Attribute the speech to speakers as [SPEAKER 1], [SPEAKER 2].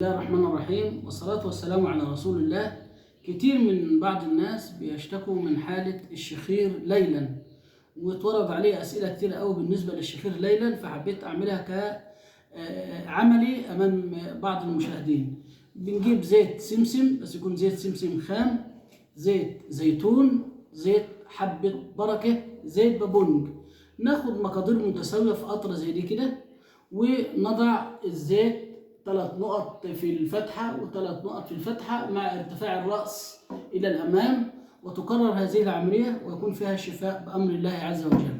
[SPEAKER 1] بسم الله الرحمن الرحيم والصلاة والسلام على رسول الله. كتير من بعض الناس بيشتكوا من حالة الشخير ليلا، واتورد عليه أسئلة كتير قوي بالنسبة للشخير ليلا، فحبيت أعملها كعملي أمام بعض المشاهدين. بنجيب زيت سمسم، بس يكون زيت سمسم خام، زيت زيتون، زيت حبة بركة، زيت بابونج. ناخد مقادير متساوية في قطرة زي دي كده، ونضع الزيت 3 نقط في الفتحة و3 نقط في الفتحة مع ارتفاع الرأس إلى الأمام، وتكرر هذه العملية ويكون فيها شفاء بأمر الله عز وجل.